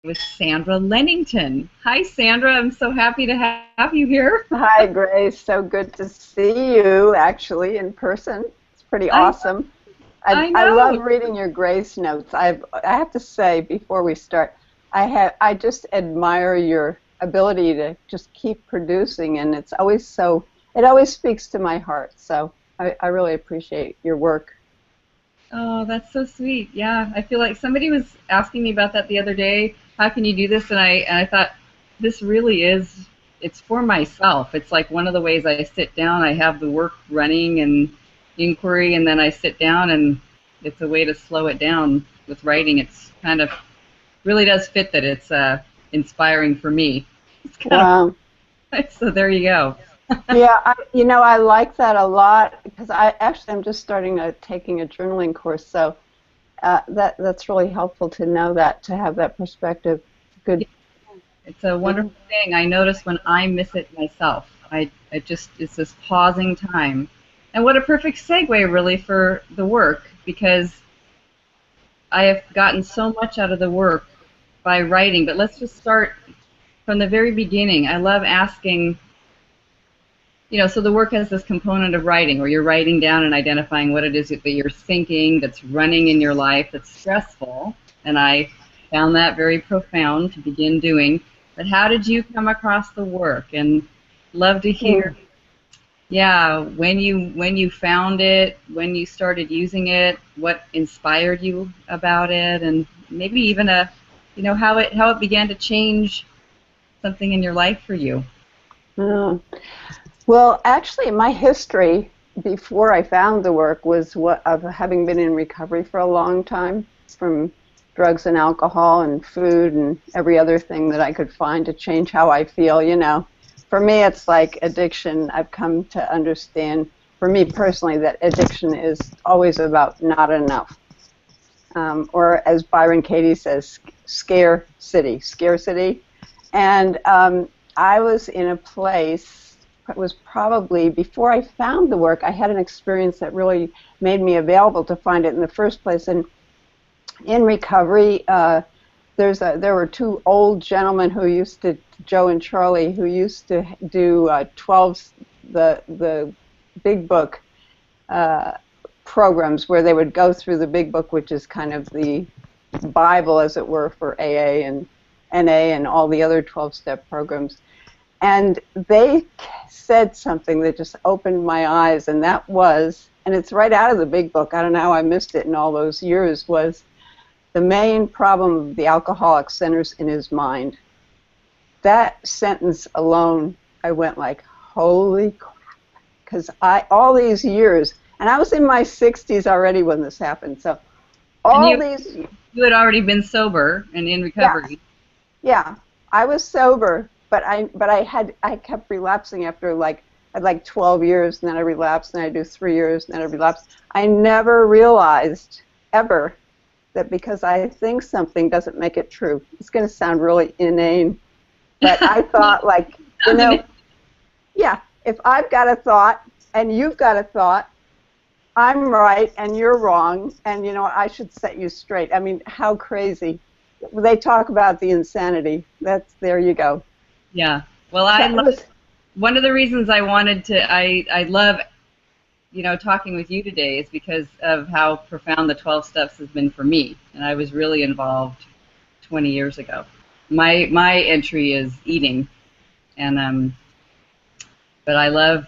with Sandra Lenington. Hi, Sandra. I'm so happy to have you here. Hi, Grace. So good to see you, actually, in person. It's pretty I awesome. I I love know. reading your Grace notes. I have to say before we start, I just admire your ability to just keep producing, and it always speaks to my heart. So I really appreciate your work. Oh, that's so sweet. Yeah, I feel like somebody was asking me about that the other day. How can you do this? And I thought this really is. It's for myself. It's like one of the ways I sit down. I have the work running and inquiry, and then I sit down, and it's a way to slow it down with writing. It's kind of really does fit that it's inspiring for me. It's kind Wow. of so there you go. Yeah, I like that a lot because I'm just starting taking a journaling course, so that's really helpful to know that, to have that perspective. Good. It's a Mhm. wonderful thing. I notice when I miss it myself. I just, it's this pausing time. And what a perfect segue, really, for the work, because I have gotten so much out of the work by writing. But let's just start from the very beginning. I love asking, so the work has this component of writing, where you're writing down and identifying what it is that you're thinking that's running in your life that's stressful. And I found that very profound to begin doing. But how did you come across the work? And love to hear, Mm. yeah, when you found it, when you started using it, what inspired you about it, and maybe even how it began to change something in your life for you. Mm. Well, actually, my history before I found the work was what of having been in recovery for a long time from drugs and alcohol and food and every other thing that I could find to change how I feel. For me, it's like addiction. I've come to understand, for me personally, that addiction is always about not enough. Or as Byron Katie says, scarcity. And I was in a place, it was probably before I found the work, I had an experience that really made me available to find it in the first place. And in recovery, there were two old gentlemen who used to, Joe and Charlie, who used to do 12, the big book uh, programs where they would go through the big book, which is kind of the Bible, as it were, for AA and NA and all the other 12-step programs. And they said something that just opened my eyes, and that was, and it's right out of the big book, I don't know how I missed it in all those years, was the main problem of the alcoholic centers in his mind. That sentence alone, I went like, holy crap, because all these years, and I was in my 60s already when this happened, so And all you these, you had already been sober and in yeah, recovery. yeah, I was sober, but I kept relapsing after like 12 years, and then I relapsed, and I do 3 years, and then I relapsed. I never realized ever that because I think something doesn't make it true. It's going to sound really inane, but I thought, like, you Sounds know, yeah, if I've got a thought and you've got a thought, I'm right and you're wrong, and I should set you straight. I mean, how crazy. They talk about the insanity. There you go. yeah. Well, So I it love was, one of the reasons I wanted to. I love talking with you today is because of how profound the 12 steps has been for me, and I was really involved 20 years ago. My entry is eating, and but I love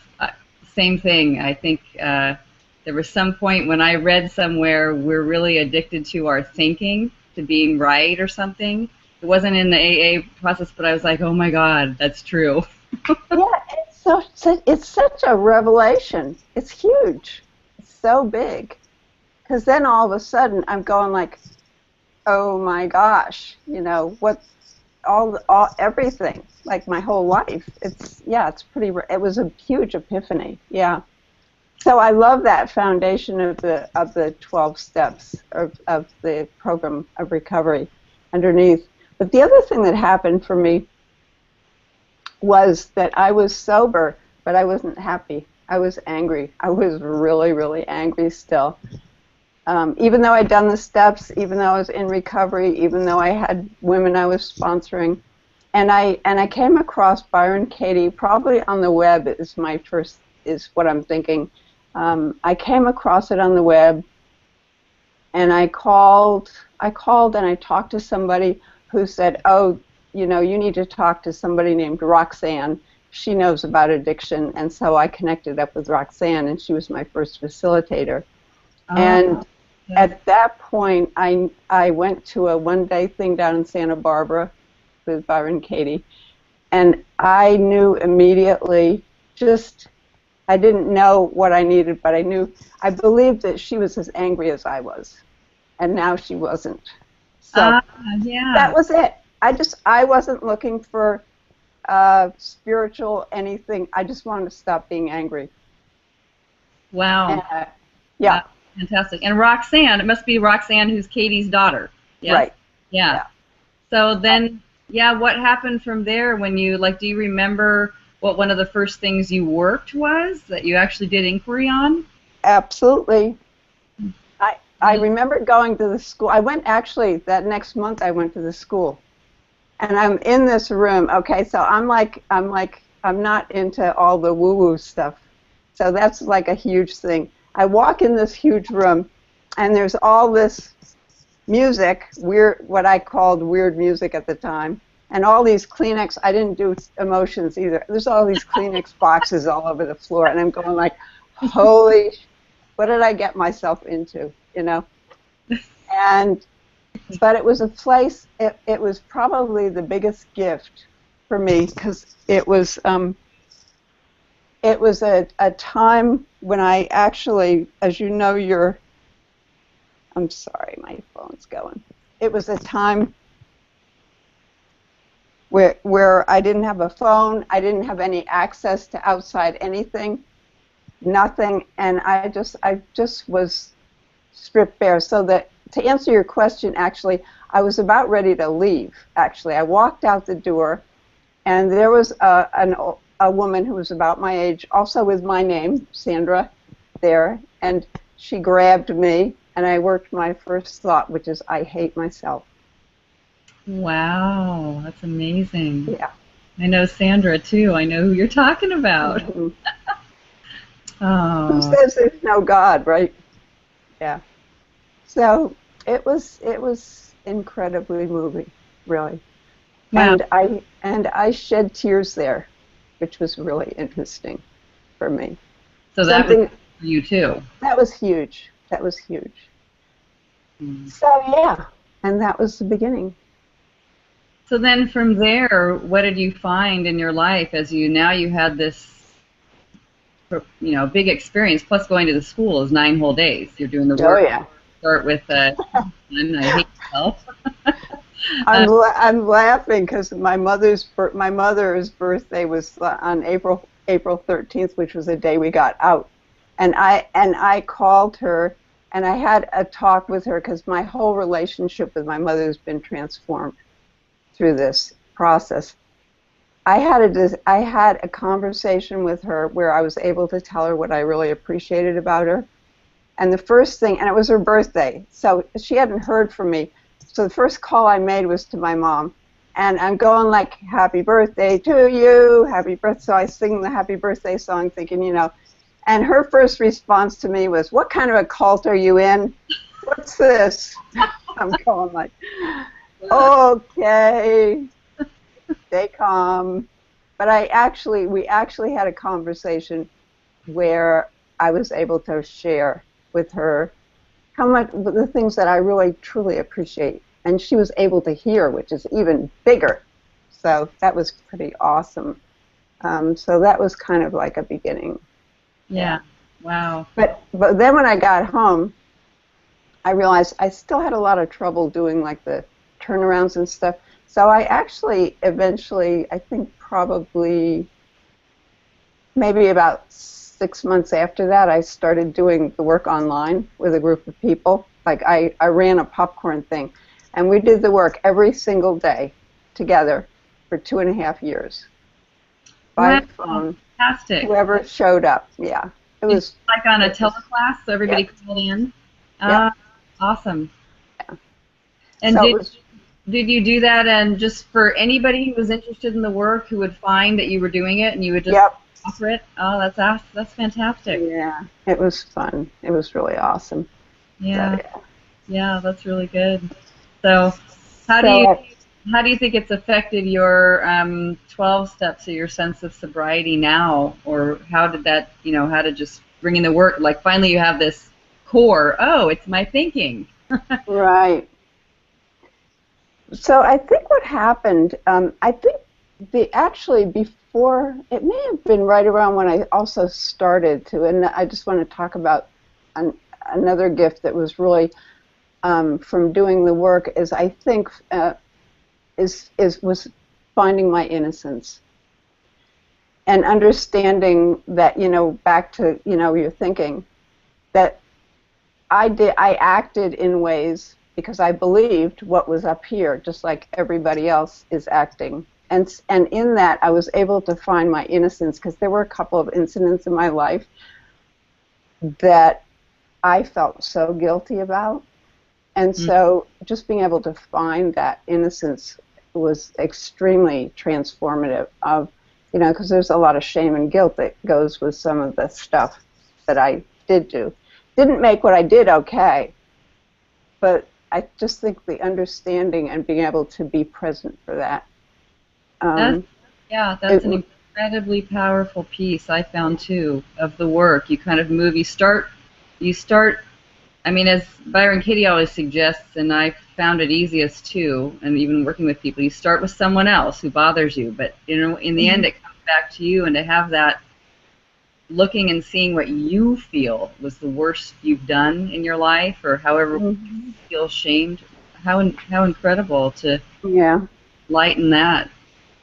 same thing. I think there was some point when I read somewhere we're really addicted to our thinking, to being right or something. It wasn't in the AA process, but I was like, oh my God, that's true. yeah, it's such a revelation. It's huge. It's so big. Because then all of a sudden I'm going like, oh my gosh, what everything, like my whole life. It's pretty. It was a huge epiphany. Yeah. So I love that foundation of the 12 steps of the program of recovery underneath. But the other thing that happened for me was that I was sober, but I wasn't happy. I was angry. I was really, really angry still. even though I'd done the steps, even though I was in recovery, even though I had women I was sponsoring, and I came across Byron Katie probably on the web is what I'm thinking. I came across it on the web, and I called and I talked to somebody who said, oh, you need to talk to somebody named Roxanne. She knows about addiction, and so I connected up with Roxanne, and she was my first facilitator. And at that point, I went to a one-day thing down in Santa Barbara with Byron Katie, and I knew immediately, I didn't know what I needed, but I believed that she was as angry as I was, and now she wasn't. So that was it. I wasn't looking for spiritual anything. I just wanted to stop being angry. Wow. Yeah. Wow. Fantastic. And Roxanne, it must be Roxanne who's Katie's daughter. Yes? Right. Yeah. So then, what happened from there when you, do you remember what one of the first things you worked was that you actually did inquiry on? Absolutely. I remember going to the school. I went actually, that next month I went to the school. And I'm in this room. Okay, so I'm not into all the woo-woo stuff. So that's like a huge thing. I walk in this huge room, and there's all this music, what I called weird music at the time, and all these Kleenex. I didn't do emotions either. There's all these Kleenex boxes all over the floor, and I'm going like, holy, what did I get myself into, But it was a place, it was probably the biggest gift for me, because it was a time when I actually, as you know, I'm sorry, my phone's going. It was a time where I didn't have a phone, I didn't have any access to outside anything, nothing, and I just was stripped bare. So that, to answer your question, actually, I was about ready to leave, actually. I walked out the door, and there was a woman who was about my age, also with my name, Sandra, there, and she grabbed me, and I worked my first thought, which is, I hate myself. Wow, that's amazing. Yeah. I know Sandra, too. I know who you're talking about. Mm-hmm. Oh. Who says there's no God, right? Yeah. So it was incredibly moving, really. Wow. And I shed tears there, which was really interesting for me. So that was for you too. That was huge. That was huge. Mm. So yeah, and that was the beginning. So then from there, what did you find in your life as you had this, big experience, plus going to the school is 9 whole days. You're doing the work. Oh yeah. Start with I hate myself. I'm laughing because my mother's birthday was on April 13th, which was the day we got out, and I called her and I had a talk with her because my whole relationship with my mother has been transformed through this process. I had a conversation with her where I was able to tell her what I really appreciated about her, and the first thing, and it was her birthday, so she hadn't heard from me. So the first call I made was to my mom, and I'm going like, happy birthday to you, happy birthday. So I sing the happy birthday song thinking, and her first response to me was, what kind of a cult are you in? What's this? I'm going like, okay, stay calm. But we actually had a conversation where I was able to share with her how much the things that I really truly appreciate, and she was able to hear, which is even bigger. So that was pretty awesome. So that was kind of like a beginning. Yeah. Wow. But then when I got home, I realized I still had a lot of trouble doing like the turnarounds and stuff. So I actually eventually, I think probably maybe about 6 months after that, I started doing the work online with a group of people. Like I ran a popcorn thing, and we did the work every single day together for 2.5 years. By phone. Fantastic. Whoever showed up, yeah. It was like on a teleclass, so everybody called in? Ah, Yep. awesome. And So it was, did you do that and just for anybody who was interested in the work who would find that you were doing it and you would just yep. offer it? Oh, that's fantastic. Yeah. It was fun. It was really awesome. So Yeah. yeah. Yeah, that's really good. So, how do So you how do you think it's affected your 12 steps or your sense of sobriety now, or how did that, how to just bring in the work? Like finally you have this core. Oh, it's my thinking. right. So I think what happened, I think the actually before, it may have been right around when I also started to, and I just want to talk about an, another gift that was really from doing the work is I think is was finding my innocence and understanding that back to your thinking that I acted in ways because I believed what was up here, just like everybody else is acting. And in that, I was able to find my innocence because there were a couple of incidents in my life that I felt so guilty about. And Mm. so just being able to find that innocence was extremely transformative of, because there's a lot of shame and guilt that goes with some of the stuff that I did do. Didn't make what I did okay, but I just think the understanding and being able to be present for that. That's, Um, yeah, it, that's an incredibly powerful piece I found too of the work. You kind of move, you start I mean, as Byron Katie always suggests, and I found it easiest too, and even working with people, you start with someone else who bothers you, but in the end, Mhm. it comes back to you, and to have that looking and seeing what you feel was the worst you've done in your life, or however you Mhm. feel shamed, how incredible to Yeah. lighten that.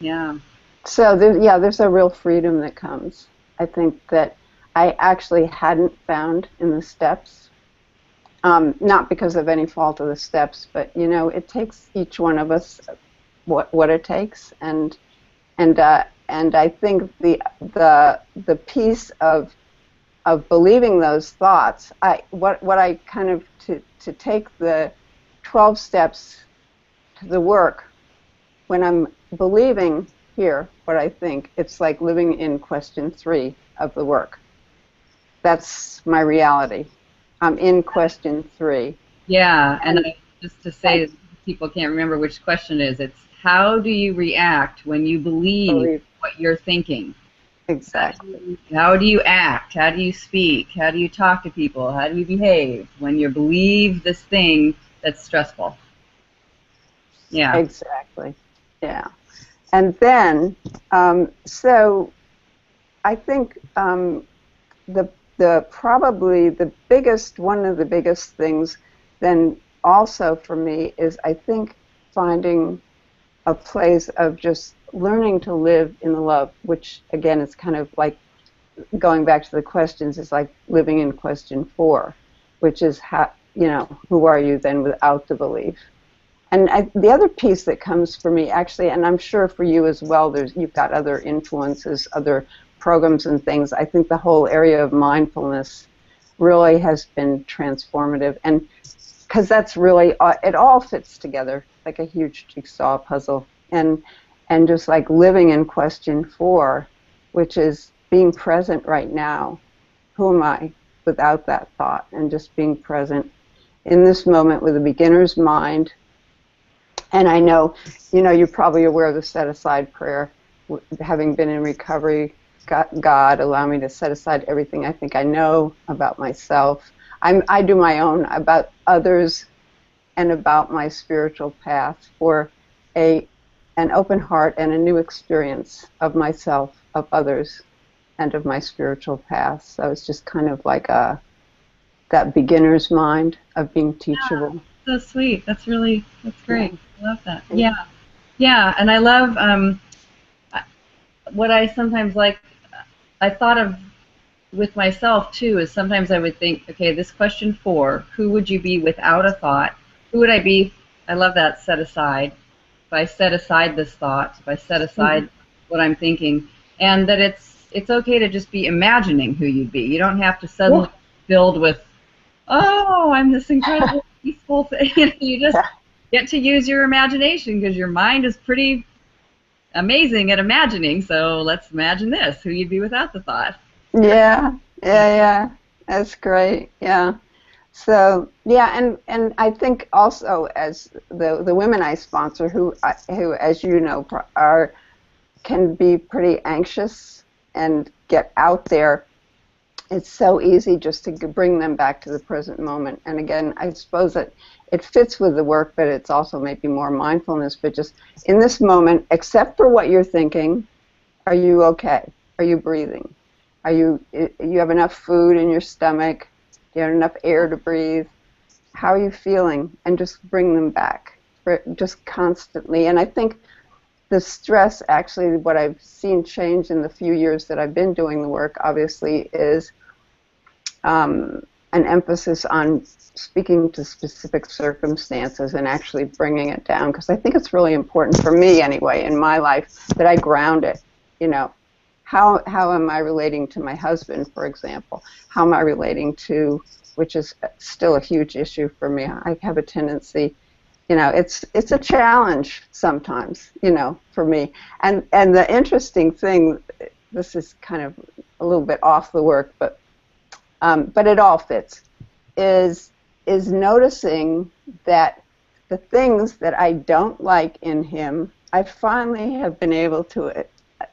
Yeah. So there's a real freedom that comes. I think that I actually hadn't found in the steps. Not because of any fault of the steps, but it takes each one of us what it takes, and I think the piece of believing those thoughts, what I kind of to take the 12 steps to the work when I'm believing here what I think, it's like living in question 3 of the work. That's my reality. I'm in question 3, Yeah, and and just to and say, people can't remember which question it is. It's how do you react when you believe believe what you're thinking? exactly. How do you act? How do you speak? How do you talk to people? How do you behave when you believe this thing that's stressful? Yeah. Exactly. Yeah. And then, so I think the probably the biggest one of the biggest things then also for me is I think finding a place of just learning to live in the love, which again is kind of like going back to the questions, is like living in question 4, which is how who are you then without the belief. And the other piece that comes for me, actually, and I'm sure for you as well, you've got other influences, other programs and things. I think the whole area of mindfulness really has been transformative, and because that's really it all fits together like a huge jigsaw puzzle, and just like living in question 4, which is being present right now. Who am I without that thought, and just being present in this moment with a beginner's mind. And I know, you're probably aware of the set aside prayer. Having been in recovery, God, allow me to set aside everything I think I know about myself. I do my own about others and about my spiritual path for a an open heart and a new experience of myself, of others, and of my spiritual path. So it's just kind of like that beginner's mind of being teachable. So sweet. That's Yeah. great. I love that. Yeah. Yeah. And I love what I sometimes like, I thought of with myself too, is sometimes I would think, okay, this question 4, who would you be without a thought? Who would I be? I love that set aside. If I set aside this thought, if I set Mhm. aside what I'm thinking, and that it's okay to just be imagining who you'd be. You don't have to suddenly Yeah. be filled with oh, I'm this incredible peaceful thing. You just get to use your imagination because your mind is pretty amazing at imagining. So let's imagine this, who you'd be without the thought. Yeah, yeah. That's great. Yeah. So yeah, and I think also as the women I sponsor, who as you know are can be pretty anxious and get out there. It's so easy just to bring them back to the present moment. And again, I suppose that it fits with the work, but it's also maybe more mindfulness. But just in this moment, except for what you're thinking, are you okay? Are you breathing? You have enough food in your stomach? Do you have enough air to breathe? How are you feeling? And just bring them back, just constantly. And I think the stress, actually, what I've seen change in the few years that I've been doing the work, obviously, is an emphasis on speaking to specific circumstances and actually bringing it down, because I think it's really important for me, anyway, in my life, that I ground it. You know, how am I relating to my husband, for example? How am I relating to, which is still a huge issue for me. I have a tendency, you know, it's a challenge sometimes, you know, for me. And the interesting thing, this is kind of a little bit off the work, but it all fits, is noticing that the things that I don't like in him, I finally have been able to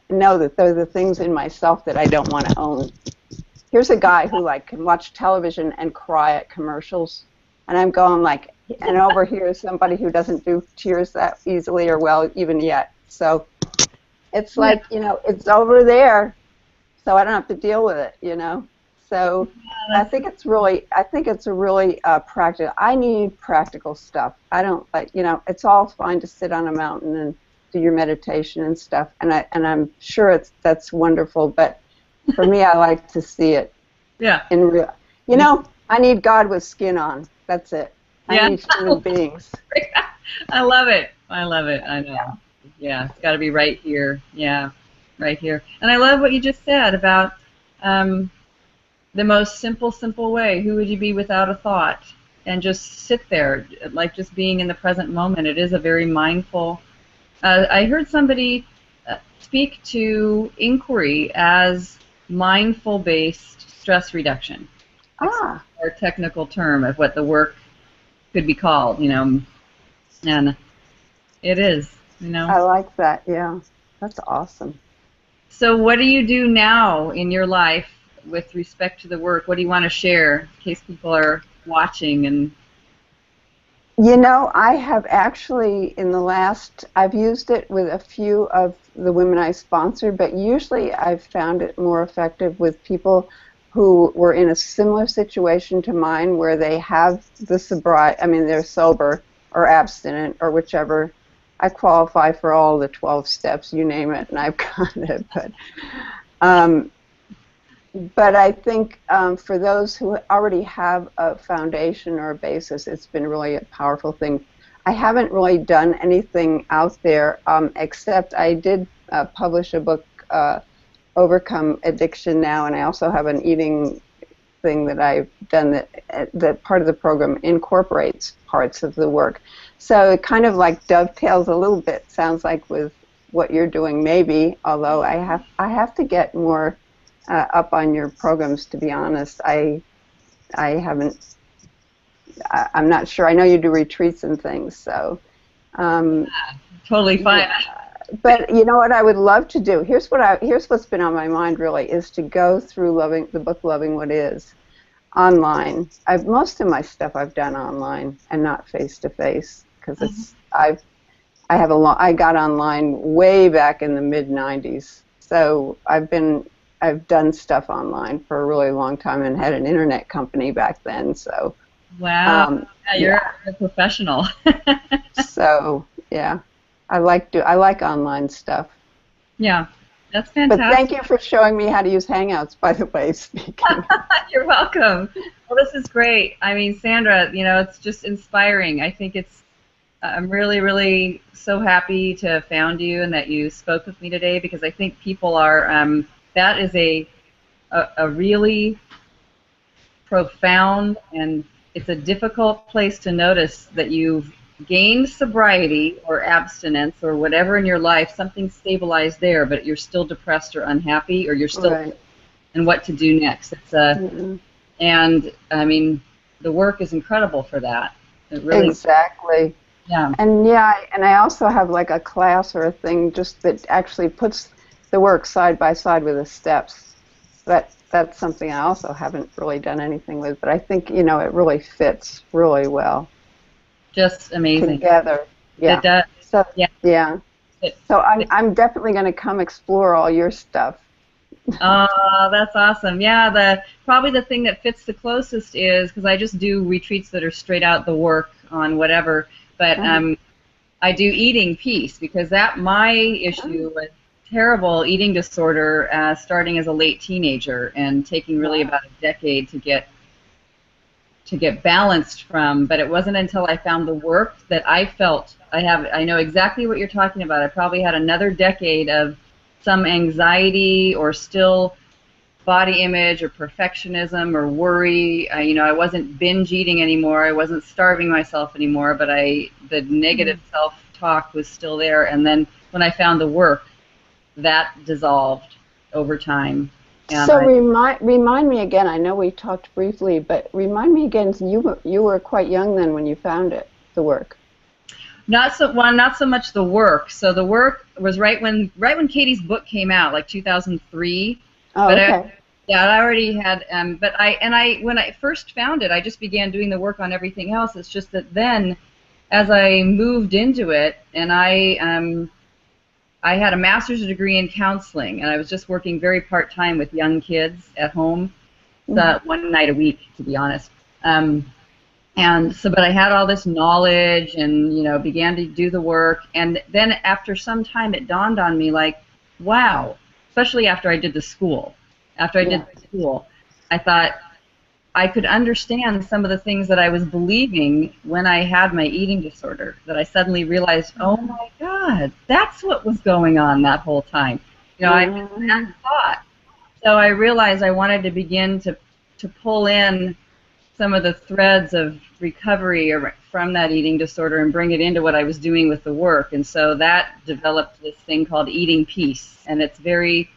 know that they're the things in myself that I don't want to own. Here's a guy who like can watch television and cry at commercials, and I'm going like, and over here is somebody who doesn't do tears that easily or well even yet. So it's like, you know, it's over there, so I don't have to deal with it, you know. So I think it's a really practical. I need practical stuff. I don't like, you know, it's all fine to sit on a mountain and do your meditation and stuff, and I'm sure that's wonderful, but for me, I like to see it. Yeah. In real. You know, I need God with skin on. That's it. I need human beings. I love it. I love it. I know. Yeah, it's got to be right here. Yeah, right here. And I love what you just said about the most simple way. Who would you be without a thought? And just sit there, like just being in the present moment. It is a very mindful. I heard somebody speak to inquiry as mindful-based stress reduction. Ah. Our technical term of what the work could be called, you know, and it is, you know. I like that. Yeah, that's awesome. So what do you do now in your life with respect to the work? What do you want to share in case people are watching? And you know, I have actually I've used it with a few of the women I sponsor, but usually I've found it more effective with people who were in a similar situation to mine, where they have the sobriety, I mean, they're sober or abstinent or whichever. I qualify for all the 12 steps, you name it, and I've got it. But I think for those who already have a foundation or a basis, it's been really a powerful thing. I haven't really done anything out there, except I did publish a book, Overcome Addiction Now, and I also have an eating thing that I've done that part of the program incorporates parts of the work. So it kind of like dovetails a little bit, sounds like, with what you're doing maybe, although I have to get more up on your programs, to be honest. I'm not sure. I know you do retreats and things, so. Totally fine. Yeah. But you know what I would love to do? Here's what's been on my mind really, is to go through the book Loving What Is online. Most of my stuff I've done online and not face to face, because I got online way back in the mid-90s. So I've done stuff online for a really long time and had an internet company back then. So wow, you're a professional. So yeah, I like online stuff. Yeah, that's fantastic. But thank you for showing me how to use Hangouts, by the way. Speaking. You're welcome. Well, this is great. I mean, Sandra, you know, it's just inspiring. I think I'm really, really so happy to have found you and that you spoke with me today, because I think people are. That is a really profound, and it's a difficult place to notice that you've gained sobriety or abstinence or whatever in your life, something stabilized there, but you're still depressed or unhappy, or you're still Right. and what to do next. It's and I mean, the work is incredible for that. It really, Exactly. yeah. And I also have like a class or a thing just that actually puts the work side by side with the steps. That's something I also haven't really done anything with, but I think, you know, it really fits really well Just amazing. together. Yeah. It does. So Yeah. yeah. It, So I'm definitely going to come explore all your stuff. oh, that's awesome. Yeah, probably the thing that fits the closest is, because I just do retreats that are straight out the work on whatever, but I do eating peace, because my issue was terrible eating disorder starting as a late teenager and taking really about a decade to get balanced from. But it wasn't until I found the work that I felt I know exactly what you're talking about. I probably had another decade of some anxiety or still body image or perfectionism or worry. I wasn't binge eating anymore. I wasn't starving myself anymore, but the negative self-talk was still there. And then when I found the work, that dissolved over time. And so remind me again. I know we talked briefly, but remind me again. You were quite young then when you found the work. Not so much the work. So the work was right when Katie's book came out, like 2003. Oh, but okay. I already had. But when I first found it, I just began doing the work on everything else. It's just that then, as I moved into it, and I had a master's degree in counseling, and I was just working very part-time with young kids at home, one night a week, to be honest. And so, but I had all this knowledge and, began to do the work. And then after some time, it dawned on me, like, wow, especially after I did the school. After I did the school, I thought I could understand some of the things that I was believing when I had my eating disorder, that I suddenly realized, oh my God, that's what was going on that whole time. I hadn't thought. So I realized I wanted to begin to pull in some of the threads of recovery from that eating disorder and bring it into what I was doing with the work. And so that developed this thing called Eating Peace. And it's very,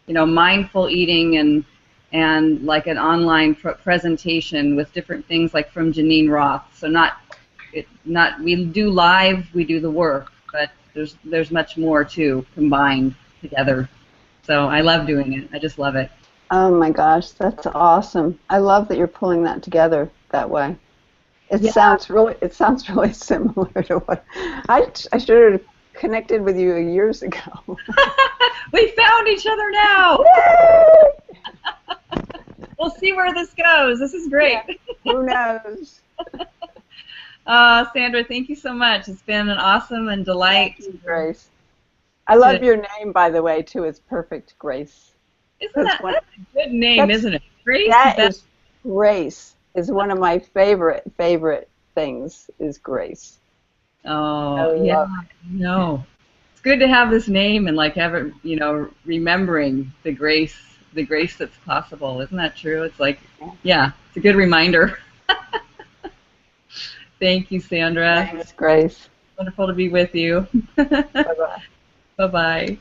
mindful eating and like an online presentation with different things like from Janine Roth. So we do live, we do the work, but there's much more too combined together. So I love doing it. I just love it. Oh my gosh, that's awesome. I love that you're pulling that together that way. It sounds really similar to what I should have connected with you years ago. We found each other now. We'll see where this goes. This is great. Yeah. Who knows? Sandra, thank you so much. It's been an awesome and delight. Thank you, Grace. I love your name, by the way, too. It's perfect, Grace. Isn't that a good name, isn't it? Grace? Grace is one of my favorite things, is Grace. Oh, yeah. No. It's good to have this name and like have it, remembering the grace that's possible. Isn't that true? It's like, yeah, it's a good reminder. Thank you, Sandra. Thanks, Grace. Wonderful to be with you. Bye-bye. Bye-bye.